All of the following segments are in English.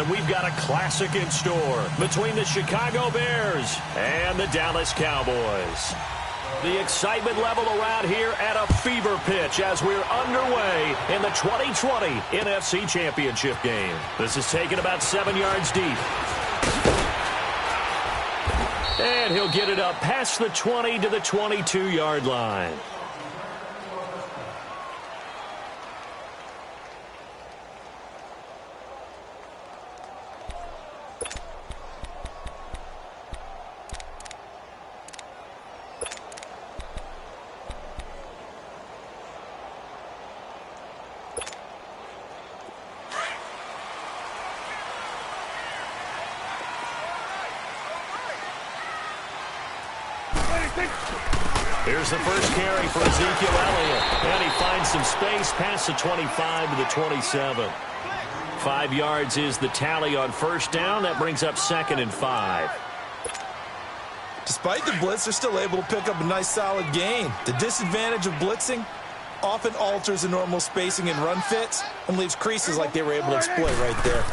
and we've got a classic in store between the Chicago Bears and the Dallas Cowboys. The excitement level around here at a fever pitch as we're underway in the 2020 NFC Championship game. This is taken about 7 yards deep. And he'll get it up past the 20 to the 22-yard line. Here's the first carry for Ezekiel Elliott. And he finds some space past the 25 to the 27. 5 yards is the tally on first down. That brings up 2nd and 5. Despite the blitz, they're still able to pick up a nice solid gain. The disadvantage of blitzing often alters the normal spacing and run fits and leaves creases like they were able to exploit right there.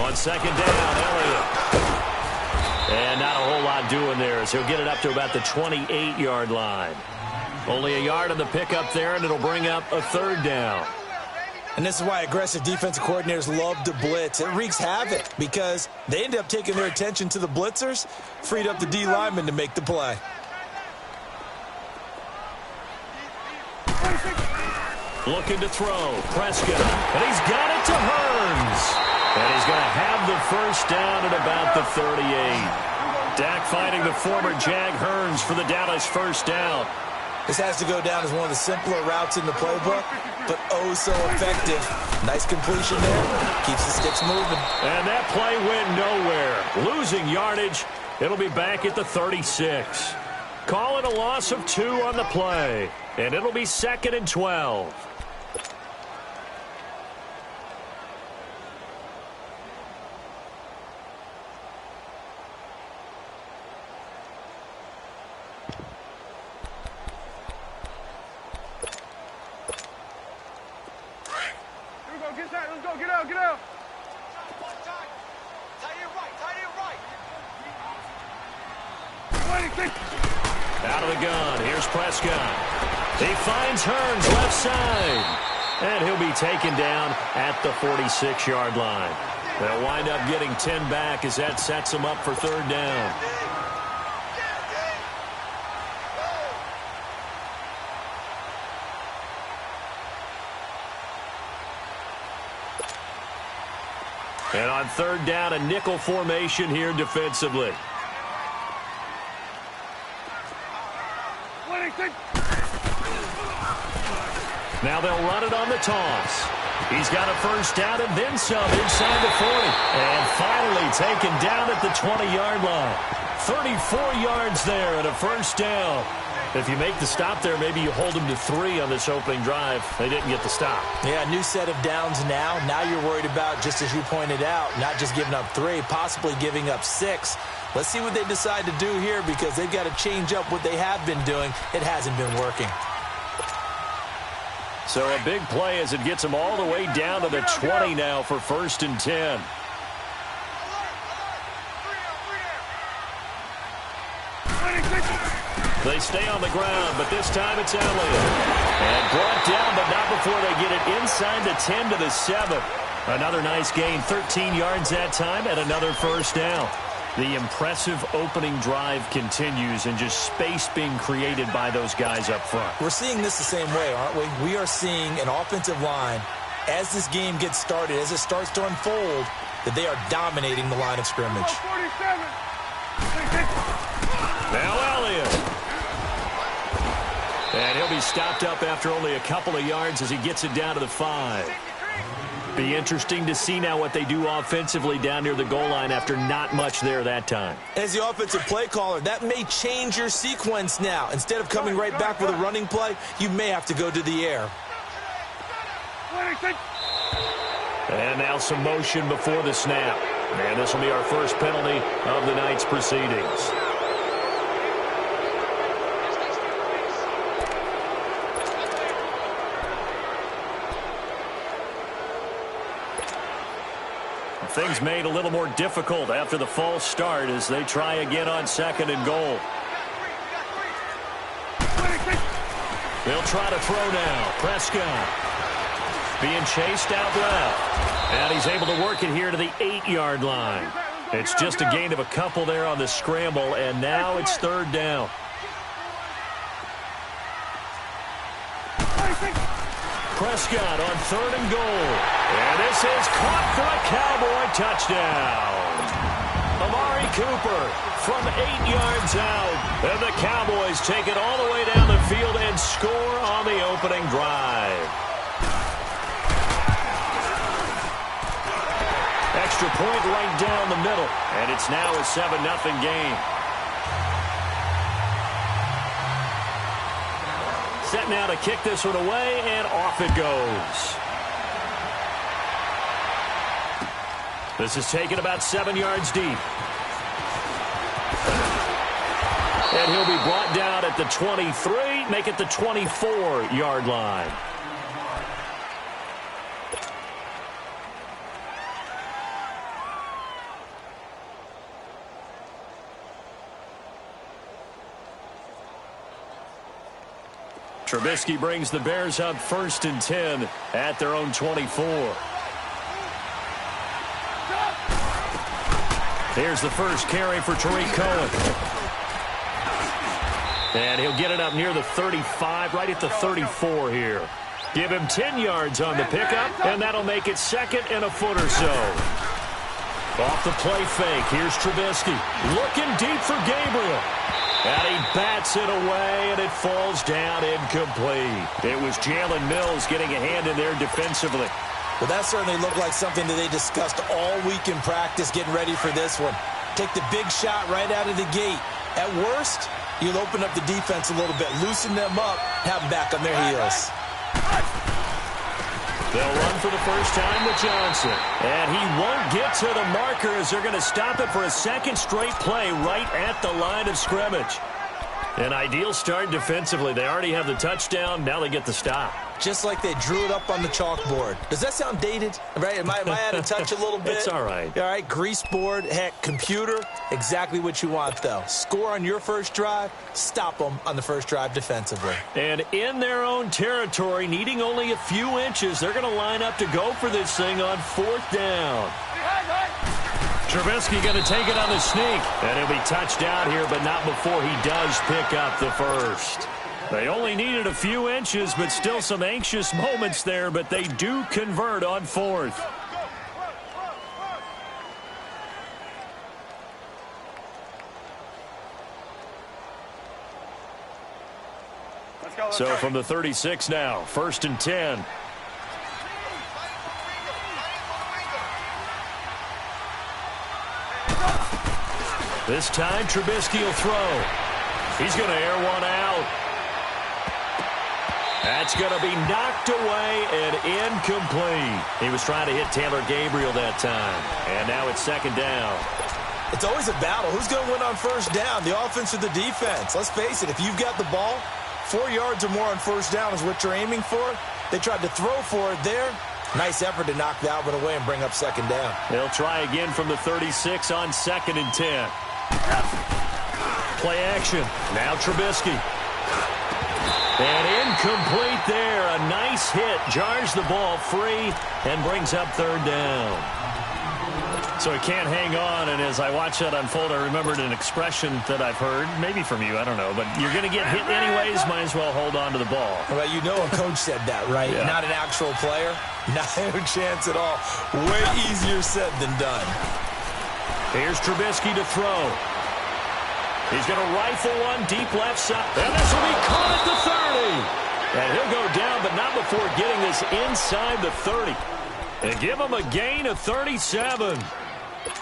On 2nd down, Elliott. And not a whole lot doing there as he'll get it up to about the 28-yard line. Only a yard on the pickup there, and it'll bring up a 3rd down. And this is why aggressive defensive coordinators love to blitz. It wreaks havoc because they end up taking their attention to the blitzers, freed up the D lineman to make the play. Looking to throw. Prescott. And he's got it to Hearns. And he's going to have the first down at about the 38. Dak finding the former Jag Hearns for the Dallas first down. This has to go down as one of the simpler routes in the playbook, but oh so effective. Nice completion there. Keeps the sticks moving. And that play went nowhere. Losing yardage. It'll be back at the 36. Call it a loss of 2 on the play. And it'll be 2nd and 12. Out of the gun. Here's Prescott. He finds Hearns left side. And he'll be taken down at the 46-yard line. They'll wind up getting 10 back as that sets them up for 3rd down. And on 3rd down, a nickel formation here defensively. Now they'll run it on the toss. He's got a first down and then some inside the 40. And finally taken down at the 20-yard line. 34 yards there and a first down. If you make the stop there, maybe you hold them to 3 on this opening drive. They didn't get the stop. Yeah, new set of downs now. Now you're worried about, just as you pointed out, not just giving up 3, possibly giving up 6. Let's see what they decide to do here because they've got to change up what they have been doing. It hasn't been working. So a big play as it gets them all the way down to the 20 now for 1st and 10. They stay on the ground, but this time it's Elliott. And brought down, but not before they get it inside the 10 to the 7. Another nice gain, 13 yards that time, and another first down. The impressive opening drive continues and just space being created by those guys up front. We're seeing this the same way, aren't we? We are seeing an offensive line, as this game gets started, as it starts to unfold, that they are dominating the line of scrimmage. Now Elliott. And he'll be stopped up after only a couple of yards as he gets it down to the 5. Be interesting to see now what they do offensively down near the goal line after not much there that time. As the offensive play caller, that may change your sequence now. Instead of coming right back with a running play, you may have to go to the air. And now some motion before the snap. And this will be our first penalty of the night's proceedings. Things made a little more difficult after the false start as they try again on 2nd and goal. They'll try to throw now. Prescott being chased out left. And he's able to work it here to the 8-yard line. It's just a gain of a couple there on the scramble, and now it's 3rd down. Prescott on 3rd and goal. And this is caught for a Cowboy touchdown. Amari Cooper from 8 yards out. And the Cowboys take it all the way down the field and score on the opening drive. Extra point right down the middle. And it's now a 7-0 game. Set now to kick this one away, and off it goes. This is taken about 7 yards deep. And he'll be brought down at the 23, make it the 24-yard line. Trubisky brings the Bears up 1st and 10 at their own 24. Here's the first carry for Tariq Cohen. And he'll get it up near the 35, right at the 34 here. Give him 10 yards on the pickup, and that'll make it 2nd and a foot or so. Off the play fake, here's Trubisky. Looking deep for Gabriel. And he bats it away, and it falls down incomplete. It was Jalen Mills getting a hand in there defensively. Well, that certainly looked like something that they discussed all week in practice, getting ready for this one. Take the big shot right out of the gate. At worst, you'll open up the defense a little bit, loosen them up, have them back on their heels. They'll run for the first time with Johnson. And he won't get to the marker as they're going to stop it for a 2nd straight play right at the line of scrimmage. An ideal start defensively. They already have the touchdown. Now they get the stop. Just like they drew it up on the chalkboard. Does that sound dated? Right? Am I out of touch a little bit? It's all right. All right, grease board, heck, computer, exactly what you want, though. Score on your first drive, stop them on the first drive defensively. And in their own territory, needing only a few inches, they're going to line up to go for this thing on 4th down. Trubisky going to take it on the sneak. And he'll be touched out here, but not before he does pick up the first. They only needed a few inches, but still some anxious moments there, but they do convert on 4th. So from the 36 now, 1st and 10. This time, Trubisky will throw. He's going to air one out. That's going to be knocked away and incomplete. He was trying to hit Taylor Gabriel that time. And now it's 2nd down. It's always a battle. Who's going to win on 1st down, the offense or the defense? Let's face it, if you've got the ball, 4 yards or more on 1st down is what you're aiming for. They tried to throw for it there. Nice effort to knock that one away and bring up 2nd down. They'll try again from the 36 on 2nd and 10. Play action. Now Trubisky. And incomplete there. A nice hit. Jars the ball free and brings up 3rd down. So he can't hang on, and as I watch that unfold, I remembered an expression that I've heard, maybe from you, I don't know, but you're going to get hit anyways, might as well hold on to the ball. Well, you know a coach said that, right? Yeah. Not an actual player. Not a chance at all. Way easier said than done. Here's Trubisky to throw. He's going to rifle one deep left side. And this will be caught at the 30. And he'll go down, but not before getting this inside the 30. And give him a gain of 37.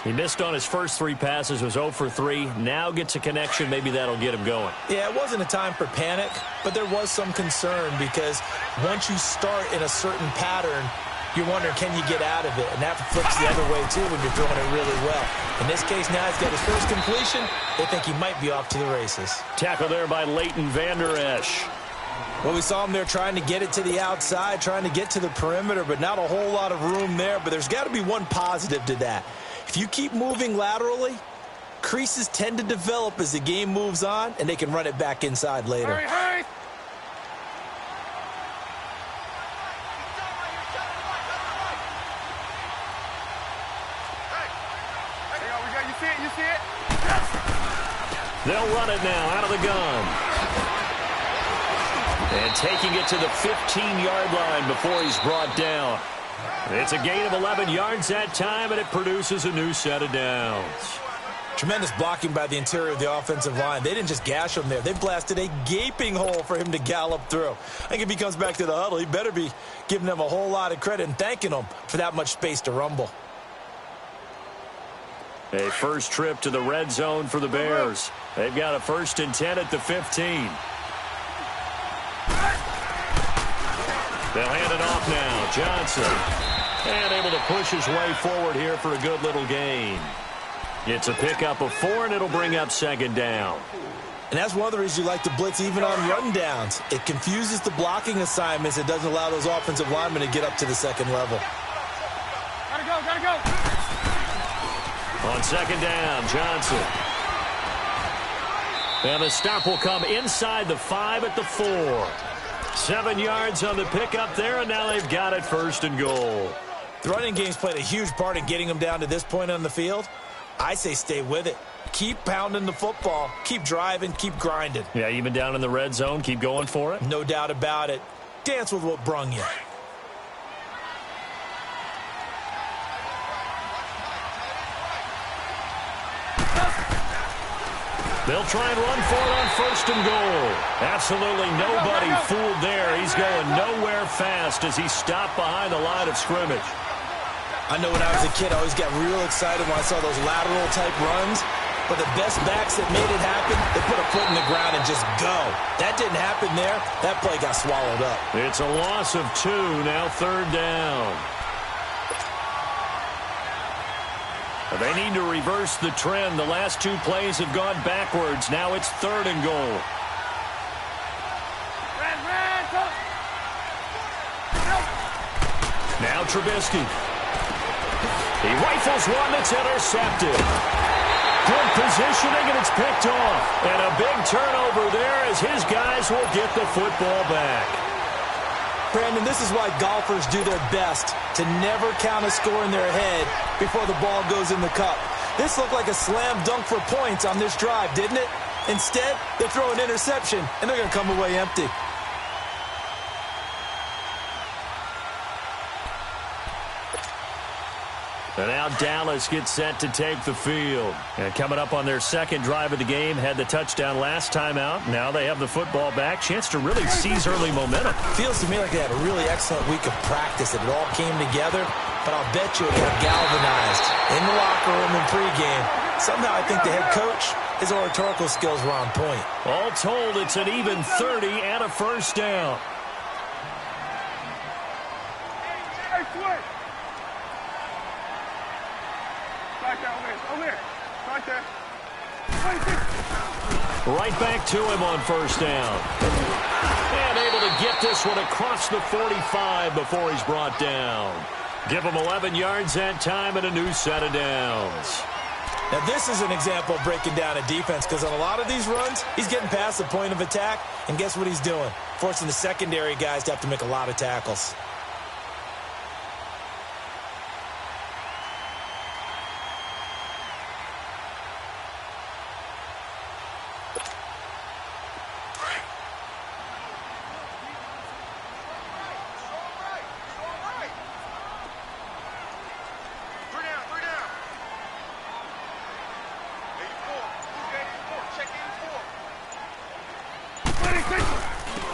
He missed on his first 3 passes, was 0 for 3. Now gets a connection. Maybe that'll get him going. Yeah, it wasn't a time for panic, but there was some concern because once you start in a certain pattern, you're wondering, can you get out of it? And that flips the other way, too, when you're throwing it really well. In this case, now he's got his first completion. They think he might be off to the races. Tackle there by Leighton Vander Esch. Well, we saw him there trying to get it to the outside, trying to get to the perimeter, but not a whole lot of room there. But there's got to be one positive to that. If you keep moving laterally, creases tend to develop as the game moves on, and they can run it back inside later. Hurry, hurry. You see it? They'll run it now out of the gun. And taking it to the 15-yard line before he's brought down. It's a gain of 11 yards that time, and it produces a new set of downs. Tremendous blocking by the interior of the offensive line. They didn't just gash him there. They blasted a gaping hole for him to gallop through. I think if he comes back to the huddle, he better be giving them a whole lot of credit and thanking them for that much space to rumble. A first trip to the red zone for the Bears. They've got a 1st and 10 at the 15. They'll hand it off now. Johnson. And able to push his way forward here for a good little gain. It's a pickup of 4, and it'll bring up 2nd down. And that's one of the reasons you like to blitz even on run downs. It confuses the blocking assignments. It doesn't allow those offensive linemen to get up to the 2nd level. Gotta go. On 2nd down, Johnson. And the stop will come inside the 5 at the 4. 7 yards on the pickup there, and now they've got it 1st and goal. The running game's played a huge part in getting them down to this point on the field. I say stay with it. Keep pounding the football. Keep driving. Keep grinding. Yeah, even down in the red zone, keep going for it. No doubt about it. Dance with what brung you. They'll try and run for it on 1st and goal. Absolutely nobody fooled there. He's going nowhere fast as he stopped behind the line of scrimmage. I know when I was a kid, I always got real excited when I saw those lateral-type runs. But the best backs that made it happen, they put a foot in the ground and just go. That didn't happen there. That play got swallowed up. It's a loss of 2, now 3rd down. They need to reverse the trend. The last 2 plays have gone backwards. Now it's 3rd and goal. Now Trubisky. He rifles one that's intercepted. Good positioning, and it's picked off. And a big turnover there as his guys will get the football back. Brandon, this is why golfers do their best to never count a score in their head before the ball goes in the cup. This looked like a slam dunk for points on this drive, didn't it? Instead, they throw an interception, and they're going to come away empty. And now Dallas gets set to take the field. And coming up on their 2nd drive of the game, had the touchdown last time out. Now they have the football back. Chance to really seize early momentum. Feels to me like they had a really excellent week of practice. It all came together, but I'll bet you it got galvanized in the locker room and pregame. Somehow I think the head coach, his oratorical skills were on point. All told, it's an even 30 and a 1st down. Right back to him on 1st down. And able to get this one across the 45 before he's brought down. Give him 11 yards that time and a new set of downs. Now this is an example of breaking down a defense, because on a lot of these runs, he's getting past the point of attack, and guess what he's doing? Forcing the secondary guys to have to make a lot of tackles.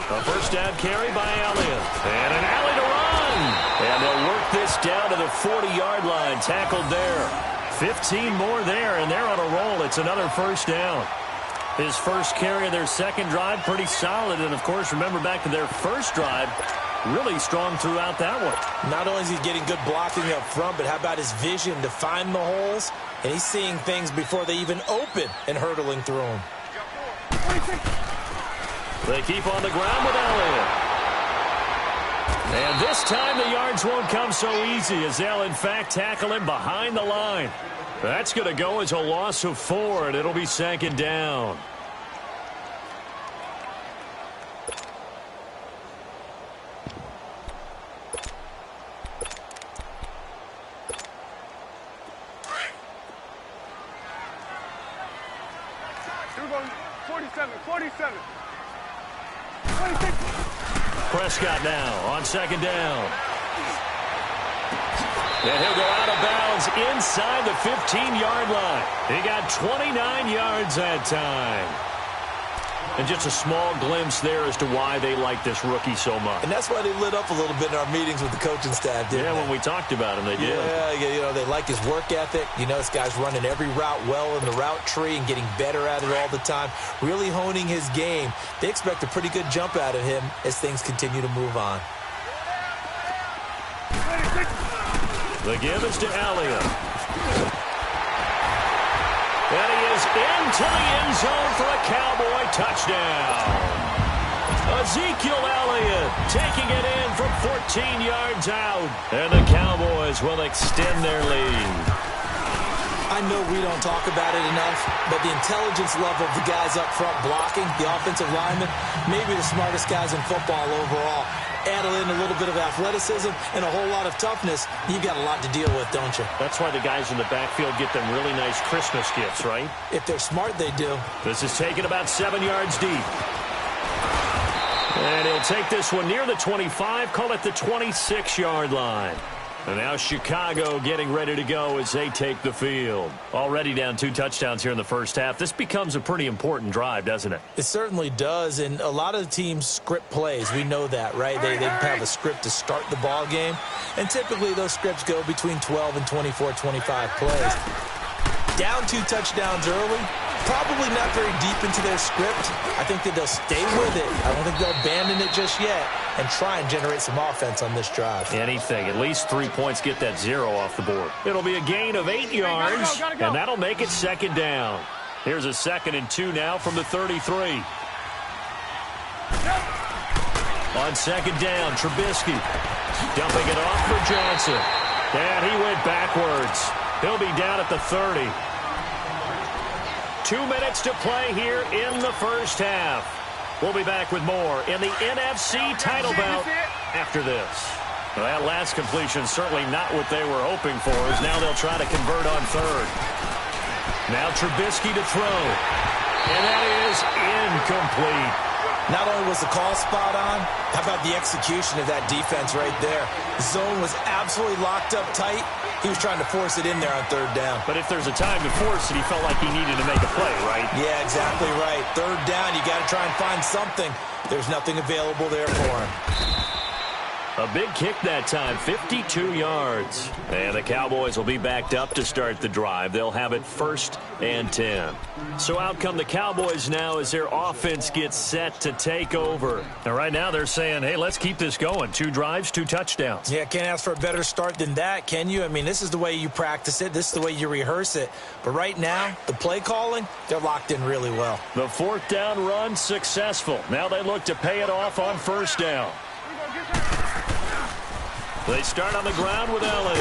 A 1st down carry by Elliott. And an alley to run. And they'll work this down to the 40-yard line. Tackled there. 15 more there, and they're on a roll. It's another 1st down. His first carry of their 2nd drive, pretty solid. And, of course, remember back to their 1st drive, really strong throughout that one. Not only is he getting good blocking up front, but how about his vision to find the holes? And he's seeing things before they even open and hurtling through them. They keep on the ground with Elliott. And this time the yards won't come so easy as they'll, in fact, tackle him behind the line. That's going to go as a loss of 4, and it'll be 2nd down. Here we go. 47, 47. 26. Prescott now on 2nd down. And he'll go out of bounds inside the 15-yard line. He got 29 yards that time. And just a small glimpse there as to why they like this rookie so much. And that's why they lit up a little bit in our meetings with the coaching staff, didn't they? Yeah, when we talked about him, they did. Yeah, you know, they like his work ethic. You know, this guy's running every route well in the route tree and getting better at it all the time, really honing his game. They expect a pretty good jump out of him as things continue to move on. The give is to Elliott. And he is into the end zone for a Cowboy touchdown. Ezekiel Elliott taking it in from 14 yards out. And the Cowboys will extend their lead. I know we don't talk about it enough, but the intelligence level of the guys up front blocking, the offensive linemen, maybe the smartest guys in football overall. Add in a little bit of athleticism and a whole lot of toughness, you've got a lot to deal with, don't you? That's why the guys in the backfield get them really nice Christmas gifts, right? If they're smart, they do. This is taken about 7 yards deep. And he'll take this one near the 25, call it the 26-yard line. And now Chicago getting ready to go as they take the field. Already down 2 touchdowns here in the first half. This becomes a pretty important drive, doesn't it? It certainly does, and a lot of the teams script plays. We know that, right? They have a script to start the ball game, and typically those scripts go between 12 and 24, 25 plays. Down 2 touchdowns early, probably not very deep into their script. I think that they'll stay with it. I don't think they'll abandon it just yet and try and generate some offense on this drive. Anything. At least 3 points get that 0 off the board. It'll be a gain of 8 yards, and that'll make it 2nd down. Here's a 2nd and 2 now from the 33. On 2nd down, Trubisky dumping it off for Johnson. And he went backwards. He'll be down at the 30. 2 minutes to play here in the first half. We'll be back with more in the NFC title bout after this. Well, that last completion certainly not what they were hoping for, as now they'll try to convert on 3rd. Now Trubisky to throw. And that is incomplete. Not only was the call spot on, how about the execution of that defense right there? The zone was absolutely locked up tight. He was trying to force it in there on 3rd down. But if there's a time to force it, he felt like he needed to make a play, right? Yeah, exactly right. 3rd down, you got to try and find something. There's nothing available there for him. A big kick that time, 52 yards. And the Cowboys will be backed up to start the drive. They'll have it 1st and 10. So out come the Cowboys now as their offense gets set to take over. And right now they're saying, hey, let's keep this going. 2 drives, 2 touchdowns. Yeah, can't ask for a better start than that, can you? I mean, this is the way you practice it. This is the way you rehearse it. But right now, the play calling, they're locked in really well. The 4th down run successful. Now they look to pay it off on 1st down. They start on the ground with Elliott.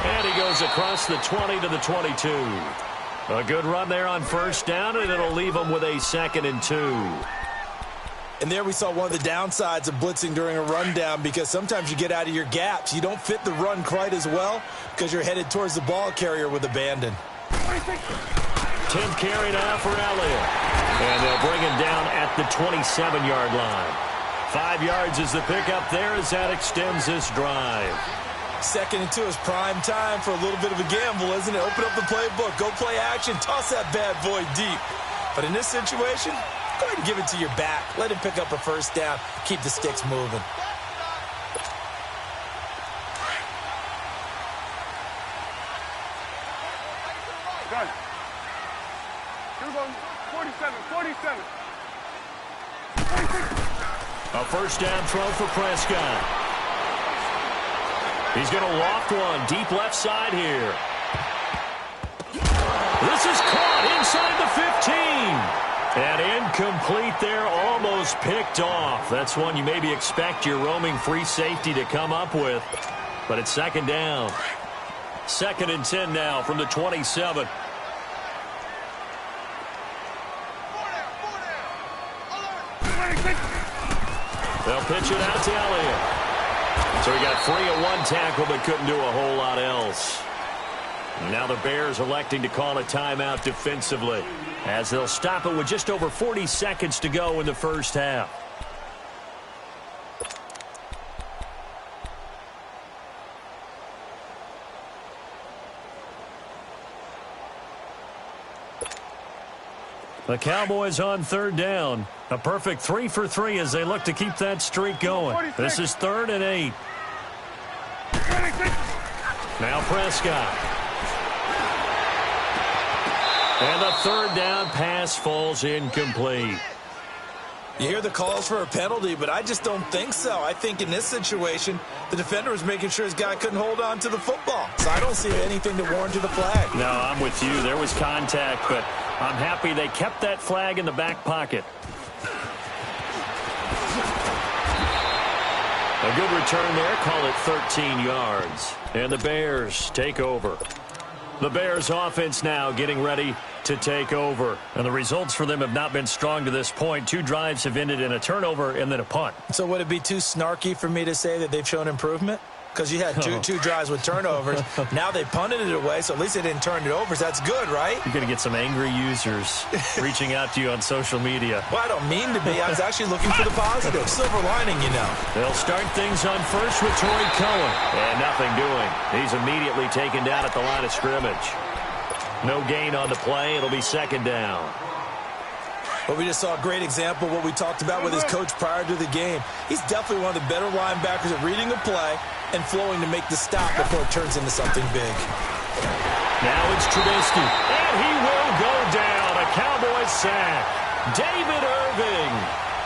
And he goes across the 20 to the 22. A good run there on 1st down, and it'll leave them with a 2nd and 2. And there we saw one of the downsides of blitzing during a rundown, because sometimes you get out of your gaps. You don't fit the run quite as well because you're headed towards the ball carrier with abandon. 10th carry now for Elliott. And they'll bring him down at the 27-yard line. 5 yards is the pickup there as that extends this drive. 2nd and 2 is prime time for a little bit of a gamble, isn't it? Open up the playbook, go play action, toss that bad boy deep. But in this situation, go ahead and give it to your back. Let him pick up a 1st down, keep the sticks moving. Done. Here we go. 47, 47. 46. A 1st down throw for Prescott. He's going to loft one deep left side here. This is caught inside the 15. And incomplete there, almost picked off. That's one you maybe expect your roaming free safety to come up with. But it's second down. 2nd and 10 now from the 27. They'll pitch it out to Elliott. So he got free of one tackle but couldn't do a whole lot else. Now the Bears electing to call a timeout defensively as they'll stop it with just over 40 seconds to go in the first half. The Cowboys on 3rd down. A perfect 3 for 3 as they look to keep that streak going. This is 3rd and 8. Now Prescott. And the 3rd down pass falls incomplete. You hear the calls for a penalty, but I just don't think so. I think in this situation, the defender was making sure his guy couldn't hold on to the football. So I don't see anything to warrant the flag. No, I'm with you. There was contact, but I'm happy they kept that flag in the back pocket. A good return there. Call it 13 yards. And the Bears take over. The Bears offense now getting ready to take over. And the results for them have not been strong to this point. 2 drives have ended in a turnover and then a punt. So would it be too snarky for me to say that they've shown improvement? Because you had two drives with turnovers. Now they punted it away, so at least they didn't turn it over. So that's good, right? You're going to get some angry users reaching out to you on social media. Well, I don't mean to be. I was actually looking for the positive. Silver lining, you know. They'll start things on first with Torrey Cohen. And nothing doing. He's immediately taken down at the line of scrimmage. No gain on the play. It'll be 2nd down. But we just saw a great example of what we talked about with his coach prior to the game. He's definitely one of the better linebackers at reading a play and flowing to make the stop before it turns into something big. Now it's Trubisky. And he will go down. A Cowboys sack. David Irving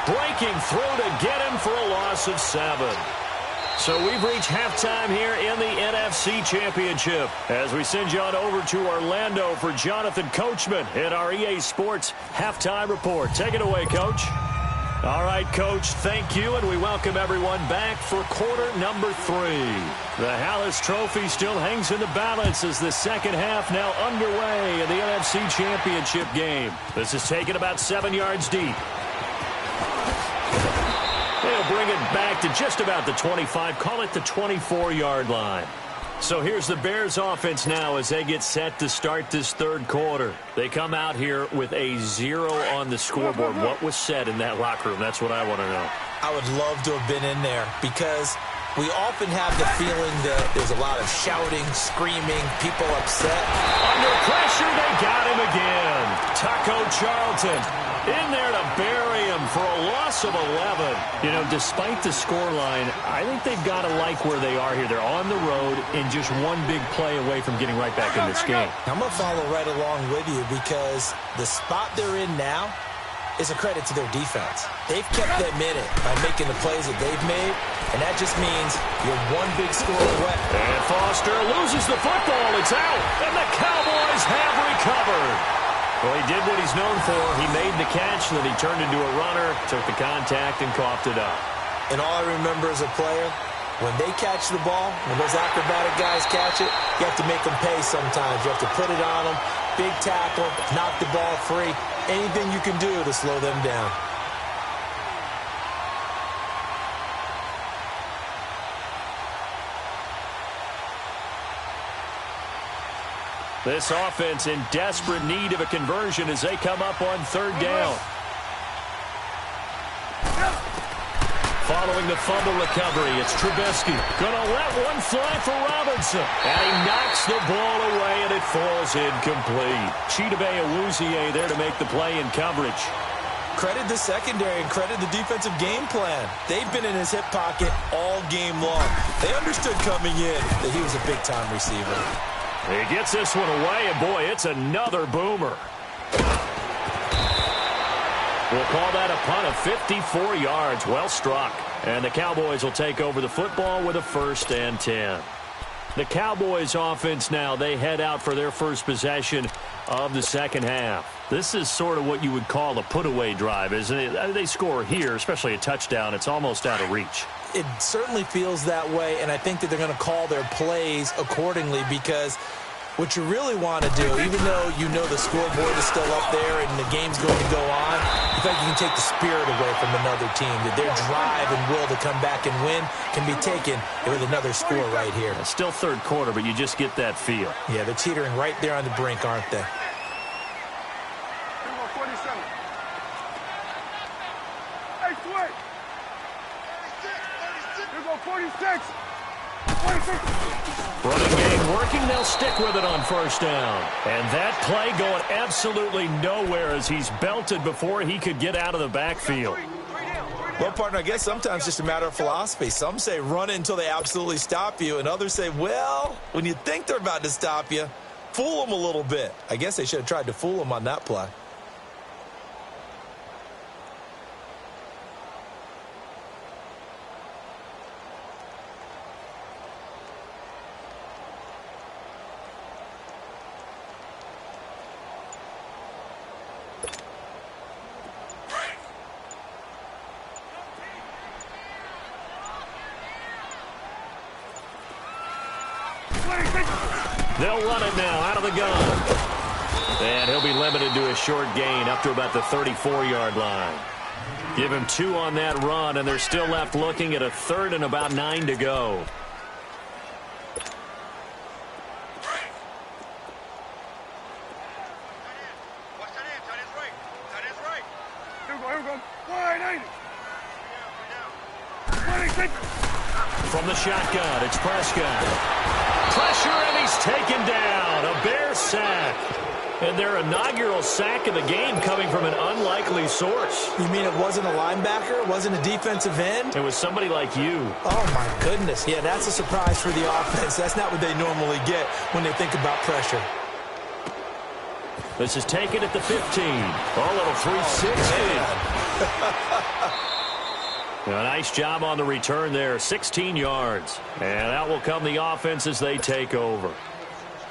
breaking through to get him for a loss of 7. So we've reached halftime here in the NFC Championship as we send you on over to Orlando for Jonathan Coachman in our EA Sports Halftime Report. Take it away, Coach. All right, Coach, thank you, and we welcome everyone back for quarter number 3. The Hallis Trophy still hangs in the balance as the second half now underway in the NFC Championship game. This is taken about 7 yards deep. They'll bring it back to just about the 25, call it the 24-yard line. So here's the Bears offense now as they get set to start this 3rd quarter. They come out here with a 0 on the scoreboard. What was said in that locker room? That's what I want to know. I would love to have been in there because we often have the feeling that there's a lot of shouting, screaming, people upset. Under pressure, they got him again. Taco Charlton in there to bury him for a loss of 11. You know, despite the scoreline, I think they've got to like where they are here. They're on the road and just one big play away from getting right back in this game. I'm going to follow right along with you because the spot they're in now is a credit to their defense. They've kept them in it by making the plays that they've made, and that just means you're one big score away. And Foster loses the football. It's out, and the Cowboys have recovered. Well, he did what he's known for. He made the catch, and then he turned into a runner, took the contact, and coughed it up. And all I remember as a player, when they catch the ball, when those acrobatic guys catch it, you have to make them pay sometimes. You have to put it on them, big tackle, knock the ball free, anything you can do to slow them down. This offense in desperate need of a conversion as they come up on 3rd down. Following the fumble recovery, it's Trubisky. Gonna let one fly for Robinson. And he knocks the ball away, and it falls incomplete. Chidobe Awuzie there to make the play in coverage. Credit the secondary and credit the defensive game plan. They've been in his hip pocket all game long. They understood coming in that he was a big-time receiver. He gets this one away, and boy, it's another boomer. We'll call that a punt of 54 yards. Well struck. And the Cowboys will take over the football with a 1st and 10. The Cowboys offense now, they head out for their first possession of the second half. This is sort of what you would call a put-away drive, isn't it? They score here, especially a touchdown. It's almost out of reach. It certainly feels that way, and I think that they're going to call their plays accordingly because what you really want to do, even though you know the scoreboard is still up there and the game's going to go on, you think you can take the spirit away from another team, that their drive and will to come back and win can be taken with another score right here. It's still third quarter, but you just get that feel. Yeah, they're teetering right there on the brink, aren't they? 47. Hey, switch. Here go 46. 46. Running game working. They'll stick with it on first down. And that play going absolutely nowhere as he's belted before he could get out of the backfield. Well, partner, I guess sometimes it's just a matter of philosophy. Some say run it until they absolutely stop you, and others say, well, when you think they're about to stop you, fool them a little bit. I guess they should have tried to fool them on that play. They'll run it now out of the gun. And he'll be limited to a short gain up to about the 34-yard line. Give him 2 on that run, and they're still left looking at a third and about 9 to go. Here we go. 180. From the shotgun, it's Prescott. Pressure, and he's taken down. A Bear sack. And their inaugural sack of the game coming from an unlikely source. You mean it wasn't a linebacker? It wasn't a defensive end? It was somebody like you. Oh, my goodness. Yeah, that's a surprise for the offense. That's not what they normally get when they think about pressure. This is taken at the 15. Oh, little 360. A nice job on the return there, 16 yards. And out will come the offense as they take over.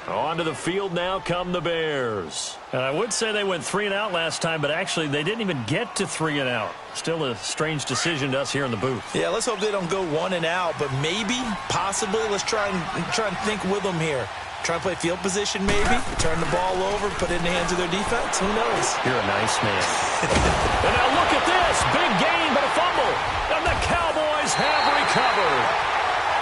Onto the field now come the Bears. And I would say they went 3 and out last time, but actually they didn't even get to 3 and out. Still a strange decision to us here in the booth. Yeah, let's hope they don't go 1 and out, but maybe, possibly, let's try and think with them here. Try and play field position maybe, turn the ball over, put it in the hands of their defense. Who knows? You're a nice man. And now look at this. Big gain, but a fumble. And the Cowboys have recovered.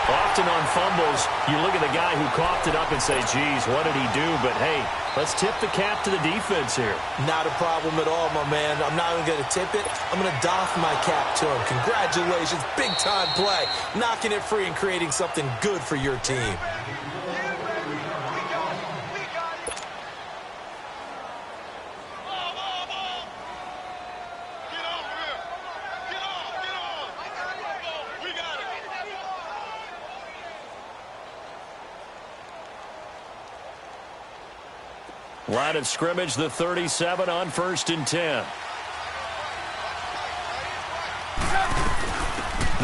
Often on fumbles, you look at the guy who coughed it up and say, geez, what did he do? But, hey, let's tip the cap to the defense here. Not a problem at all, my man. I'm not even going to tip it. I'm going to doff my cap to him. Congratulations. Big-time play. Knocking it free and creating something good for your team. Line of scrimmage, the 37 on 1st and 10.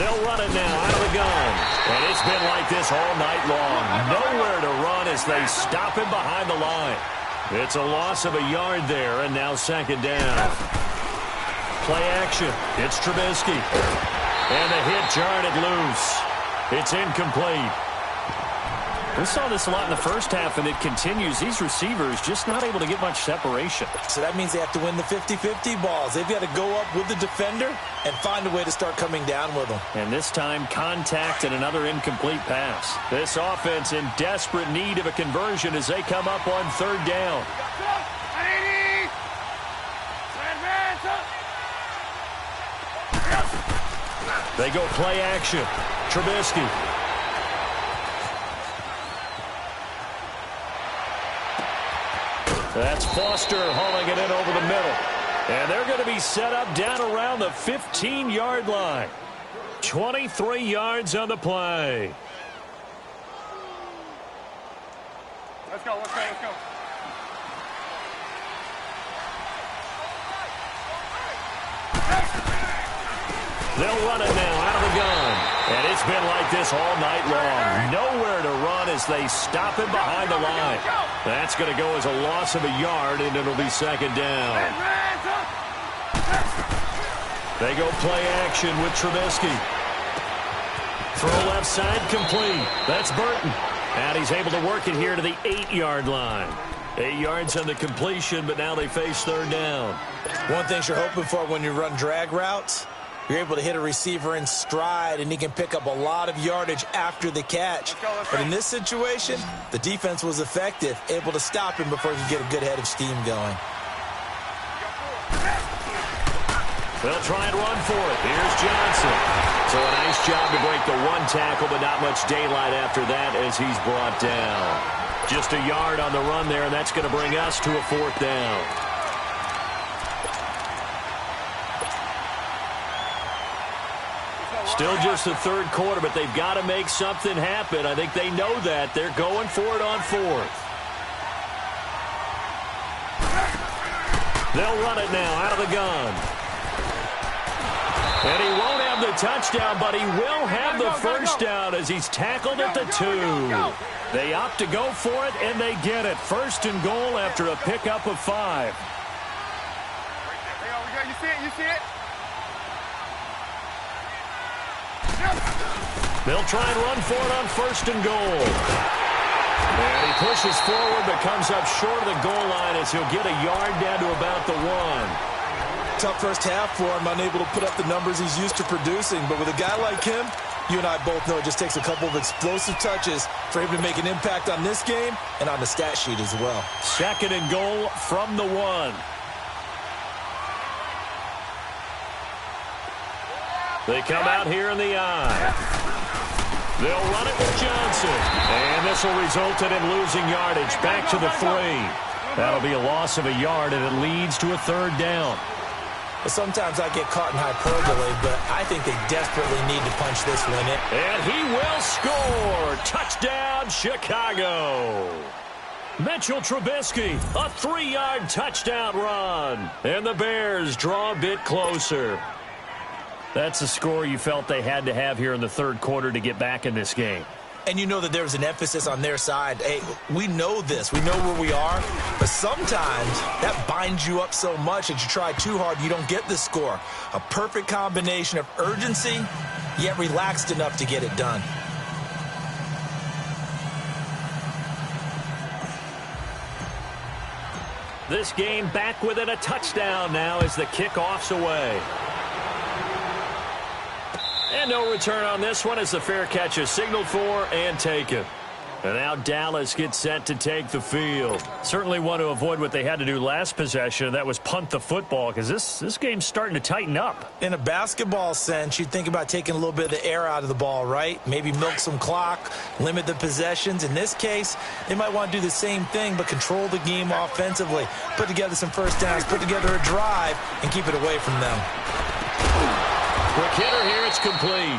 They'll run it now out of the gun. And it's been like this all night long. Nowhere to run as they stop him behind the line. It's a loss of a yard there, and now 2nd down. Play action. It's Trubisky. And the hit jarred it loose. It's incomplete. We saw this a lot in the first half, and it continues. These receivers just not able to get much separation. So that means they have to win the 50-50 balls. They've got to go up with the defender and find a way to start coming down with them. And this time, contact and another incomplete pass. This offense in desperate need of a conversion as they come up on 3rd down. They go play action. Trubisky. That's Foster hauling it in over the middle. And they're going to be set up down around the 15-yard line. 23 yards on the play. Let's go, let's go, let's go. They'll run it now out of the gun. And It's been like this all night long. Nowhere to run as they stop him behind the line. That's going to go as a loss of a yard, and it'll be second down. They go play action with Trubisky. Throw left side complete. That's Burton. And he's able to work it here to the 8-yard line. 8 yards on the completion, but now they face third down. One thing you're hoping for when you run drag routes, you're able to hit a receiver in stride, and he can pick up a lot of yardage after the catch. But in this situation, the defense was effective, able to stop him before he could get a good head of steam going. They'll try and run for it. Here's Johnson. So a nice job to break the one tackle, but not much daylight after that as he's brought down. Just a yard on the run there, and that's going to bring us to a fourth down. Still just the third quarter, but they've got to make something happen. I think they know that. They're going for it on fourth. They'll run it now out of the gun. And he won't have the touchdown, but he will have the first down as he's tackled at the 2. They opt to go for it, and they get it. First and goal after a pickup of 5. You see it? You see it? They'll try and run for it on first and goal. And he pushes forward, but comes up short of the goal line as he'll get a yard down to about the 1. Tough first half for him, unable to put up the numbers he's used to producing. But with a guy like him, you and I both know it just takes a couple of explosive touches for him to make an impact on this game and on the stat sheet as well. Second and goal from the 1. They come out here in the eye. They'll run it with Johnson. And this will result in him losing yardage back to the 3. That'll be a loss of a yard, and it leads to a third down. Sometimes I get caught in hyperbole, but I think they desperately need to punch this one in. And he will score. Touchdown, Chicago. Mitchell Trubisky, a 3-yard touchdown run. And the Bears draw a bit closer. That's a score you felt they had to have here in the third quarter to get back in this game. And you know that there's an emphasis on their side. Hey, we know this. We know where we are. But sometimes that binds you up so much that you try too hard, you don't get the score. A perfect combination of urgency, yet relaxed enough to get it done. This game back within a touchdown now as the kickoff's away. And no return on this one as the fair catch is signaled for and taken. And now Dallas gets set to take the field. Certainly want to avoid what they had to do last possession. That was punt the football because this game's starting to tighten up. In a basketball sense, you think about taking a little bit of the air out of the ball, right? Maybe milk some clock, limit the possessions. In this case, they might want to do the same thing but control the game offensively. Put together some first downs, put together a drive, and keep it away from them. Quick hitter here, it's complete.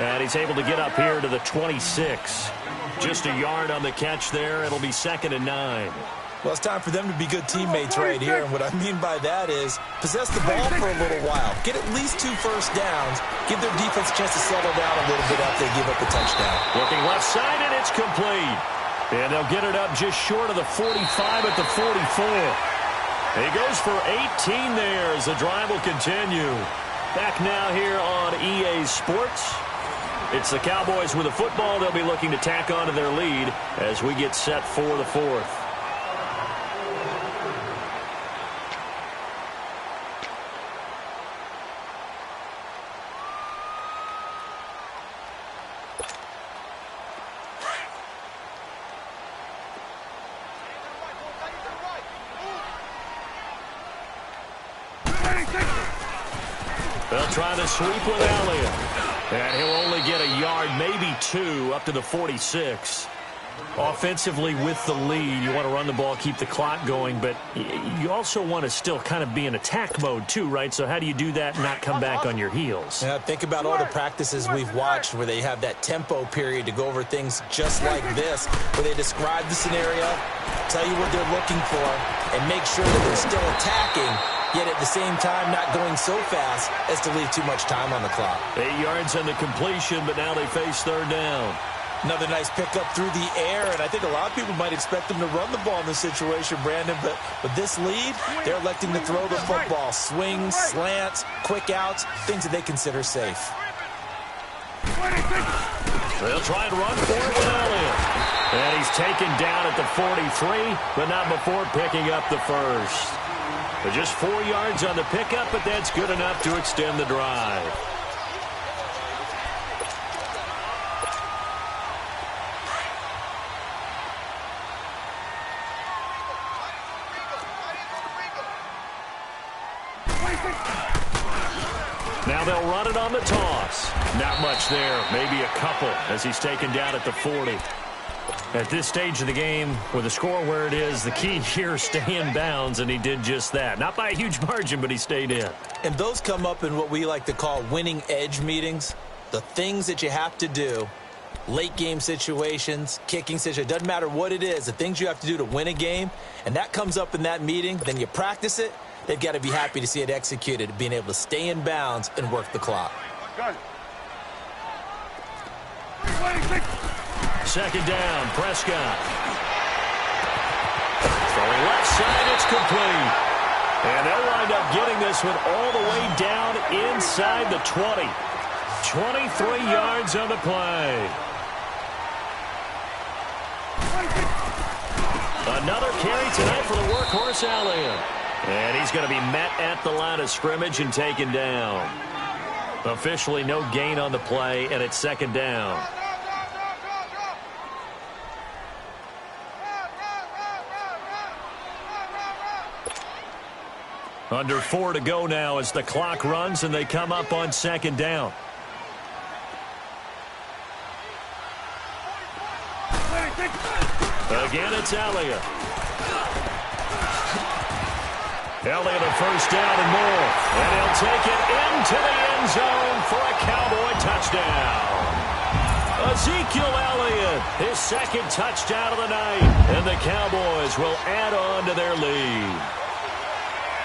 And he's able to get up here to the 26. Just a yard on the catch there. It'll be 2nd and 9. Well, it's time for them to be good teammates right here. And what I mean by that is possess the ball for a little while. Get at least 2 first downs. Give their defense a chance to settle down a little bit after they give up a touchdown. Looking left side, and it's complete. And they'll get it up just short of the 45 at the 44. He goes for 18 there as the drive will continue. Back now here on EA Sports. It's the Cowboys with the football. They'll be looking to tack on to their lead as we get set for the 4th. They'll try the sweep with Elliott. And he'll only get a yard, maybe 2, up to the 46. Offensively with the lead, you want to run the ball, keep the clock going, but you also want to still kind of be in attack mode too, right? So how do you do that and not come back on your heels? Yeah, think about all the practices we've watched where they have that tempo period to go over things just like this, where they describe the scenario, tell you what they're looking for, and make sure that they're still attacking yet at the same time not going so fast as to leave too much time on the clock. 8 yards on the completion, but now they face third down. Another nice pickup through the air, and I think a lot of people might expect them to run the ball in this situation, Brandon, but with this lead, they're electing to throw the football. Swings, slants, quick outs, things that they consider safe. They'll try and run for it with Elliott. And he's taken down at the 43, but not before picking up the first. But just 4 yards on the pickup, but that's good enough to extend the drive. Now they'll run it on the toss. Not much there, maybe a couple as he's taken down at the 40. At this stage of the game, with the score where it is, the key here is stay in bounds, and he did just that. Not by a huge margin, but he stayed in. And those come up in what we like to call winning edge meetings. The things that you have to do, late game situations, kicking situations, doesn't matter what it is, the things you have to do to win a game, and that comes up in that meeting, then you practice it. They've got to be happy to see it executed, being able to stay in bounds and work the clock. Good. Second down, Prescott. Throwing left side, it's complete. And they'll wind up getting this one all the way down inside the 20. 23 yards on the play. Another carry tonight for the workhorse Elliott. And he's going to be met at the line of scrimmage and taken down. Officially no gain on the play, and it's second down. Under 4 to go now as the clock runs and they come up on second down. Again, it's Elliott. Elliott a first down and more. And he'll take it into the end zone for a Cowboy touchdown. Ezekiel Elliott, his second touchdown of the night. And the Cowboys will add on to their lead.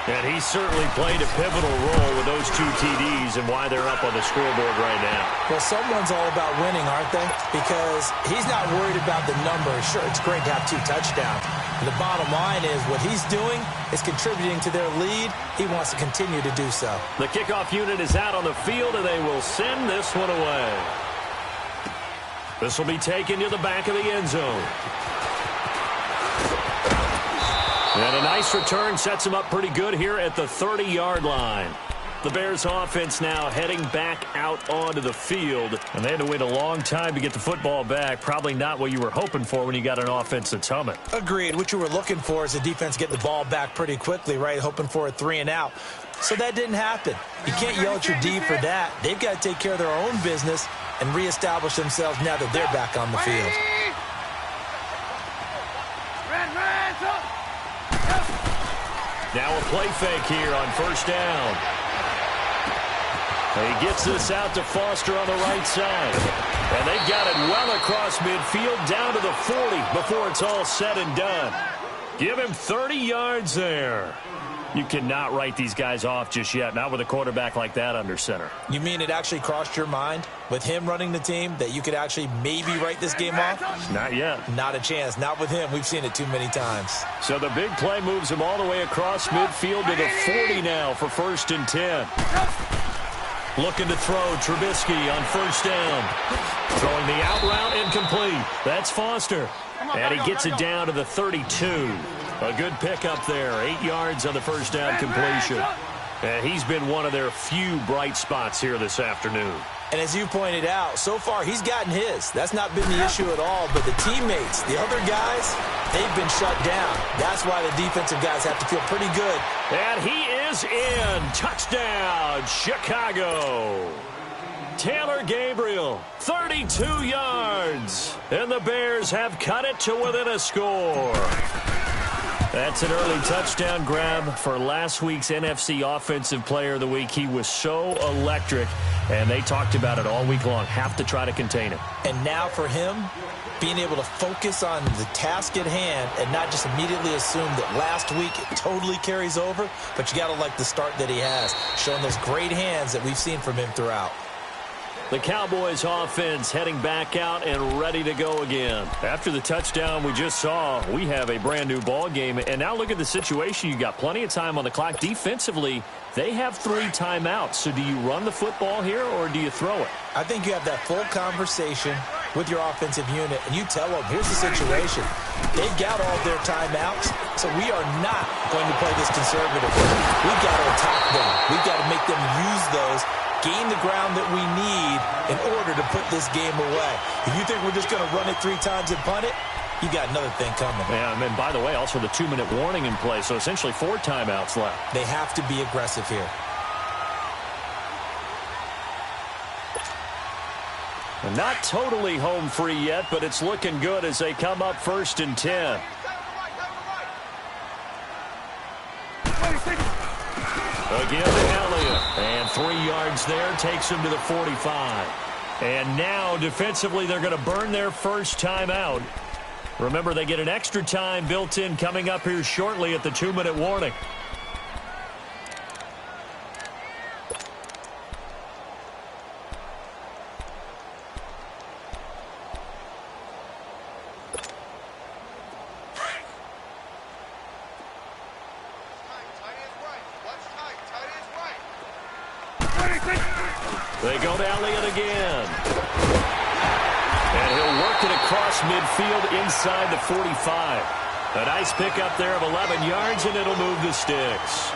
And he certainly played a pivotal role with those 2 TDs and why they're up on the scoreboard right now. Well, someone's all about winning, aren't they? Because he's not worried about the numbers. Sure, it's great to have 2 touchdowns. And the bottom line is what he's doing is contributing to their lead. He wants to continue to do so. The kickoff unit is out on the field, and they will send this one away. This will be taken to the back of the end zone. And a nice return sets him up pretty good here at the 30-yard line. The Bears offense now heading back out onto the field. And they had to wait a long time to get the football back. Probably not what you were hoping for when you got an offense that's humming. Agreed. What you were looking for is the defense getting the ball back pretty quickly, right? Hoping for a 3 and out. So that didn't happen. You can't yell at your D for that. They've got to take care of their own business and reestablish themselves now that they're back on the field. Now a play fake here on first down. He gets this out to Foster on the right side. And they've got it well across midfield down to the 40 before it's all said and done. Give him 30 yards there. You cannot write these guys off just yet, not with a quarterback like that under center. You mean it actually crossed your mind with him running the team that you could actually maybe write this game off? Not yet. Not a chance. Not with him. We've seen it too many times. So the big play moves him all the way across midfield to the 40 now for first and 10. Looking to throw Trubisky on first down. Throwing the out route incomplete. That's Foster. And he gets it down to the 32. A good pickup there. 8 yards on the first down completion. And he's been one of their few bright spots here this afternoon. And as you pointed out, so far he's gotten his. That's not been the issue at all. But the teammates, the other guys, they've been shut down. That's why the defensive guys have to feel pretty good. And he is in. Touchdown, Chicago. Taylor Gabriel, 32 yards. And the Bears have cut it to within a score. That's an early touchdown grab for last week's NFC Offensive Player of the Week. He was so electric, and they talked about it all week long. Have to try to contain him. And now for him, being able to focus on the task at hand and not just immediately assume that last week it totally carries over, but you got to like the start that he has, showing those great hands that we've seen from him throughout. The Cowboys offense heading back out and ready to go again. After the touchdown we just saw, we have a brand new ball game. And now look at the situation. You got plenty of time on the clock. Defensively, they have 3 timeouts. So do you run the football here or do you throw it? I think you have that full conversation with your offensive unit, and you tell them, here's the situation. They've got all their timeouts, so we are not going to play this conservatively. We've got to attack them. We've got to make them use those, gain the ground that we need in order to put this game away. If you think we're just going to run it 3 times and punt it, you got another thing coming. Yeah, and by the way, also the 2-minute warning in play, so essentially 4 timeouts left. They have to be aggressive here. Not totally home free yet, but it's looking good as they come up 1st and 10. Again to Elliott. And 3 yards there takes him to the 45. And now defensively they're going to burn their first timeout. Remember, they get an extra time built in coming up here shortly at the 2-minute warning. They go to Elliott again. And he'll work it across midfield inside the 45. A nice pickup there of 11 yards, and it'll move the sticks.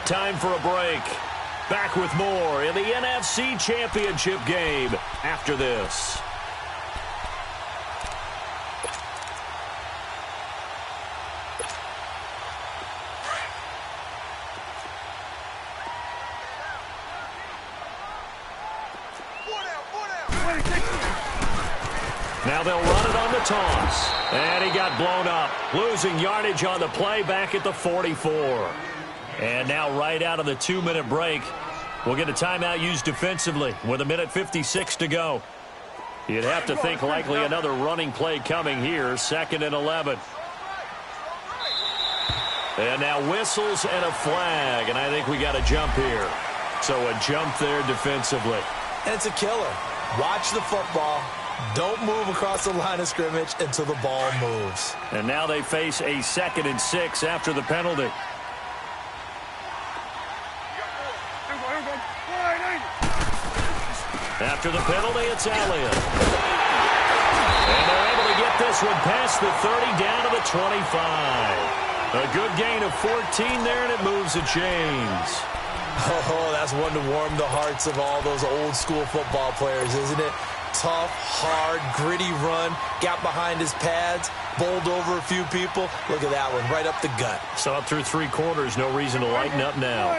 Time for a break. Back with more in the NFC Championship game after this. Now they'll run it on the toss. And he got blown up. Losing yardage on the play back at the 44. And now right out of the 2-minute break, we'll get a timeout used defensively with 1:56 to go. You'd have to think likely another running play coming here. 2nd and 11. And now whistles and a flag. And I think we got a jump here. So a jump there defensively. And it's a killer. Watch the football. Don't move across the line of scrimmage until the ball moves. And now they face a 2nd and 6 after the penalty. After the penalty, it's Elliott. And they're able to get this one past the 30 down to the 25. A good gain of 14 there, and it moves the chains. Oh, that's one to warm the hearts of all those old school football players, isn't it? Tough, hard, gritty run. Got behind his pads, bowled over a few people. Look at that one, right up the gut. So up through 3 quarters, no reason to lighten up now.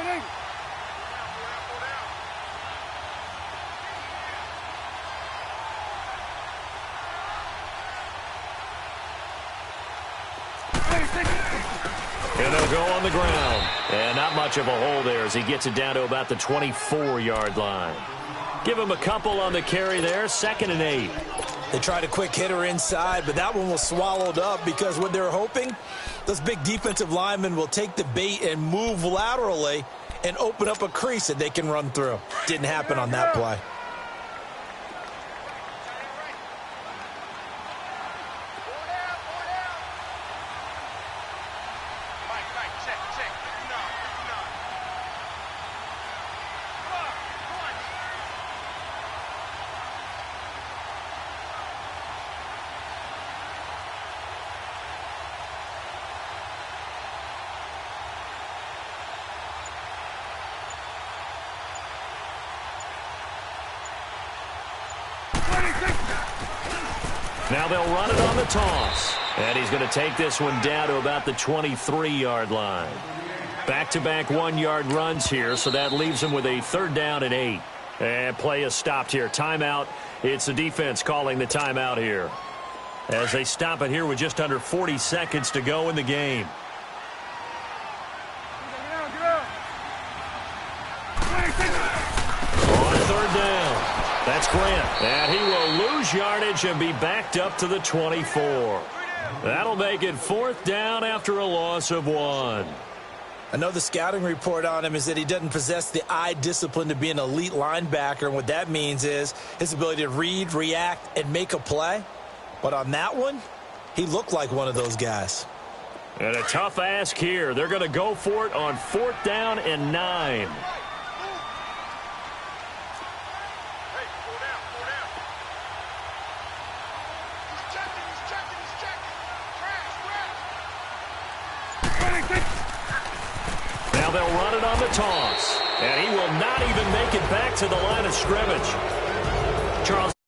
And they'll go on the ground. And not much of a hole there as he gets it down to about the 24-yard line. Give him a couple on the carry there. 2nd and 8. They tried a quick hitter inside, but that one was swallowed up because what they're hoping, those big defensive linemen will take the bait and move laterally and open up a crease that they can run through. Didn't happen on that play. Now they'll run it on the toss. And he's going to take this one down to about the 23-yard line. Back-to-back 1-yard runs here, so that leaves him with a 3rd down and 8. And play is stopped here. Timeout. It's the defense calling the timeout here, as they stop it here with just under 40 seconds to go in the game. third down. That's Grant. And he will lose yardage and be backed up to the 24. That'll make it fourth down after a loss of 1. I know the scouting report on him is that he doesn't possess the eye discipline to be an elite linebacker. And what that means is his ability to read, react, and make a play. But on that one, he looked like one of those guys. And a tough ask here. They're going to go for it on fourth down and 9. Now they'll run it on the toss. And he will not even make it back to the line of scrimmage. Charles.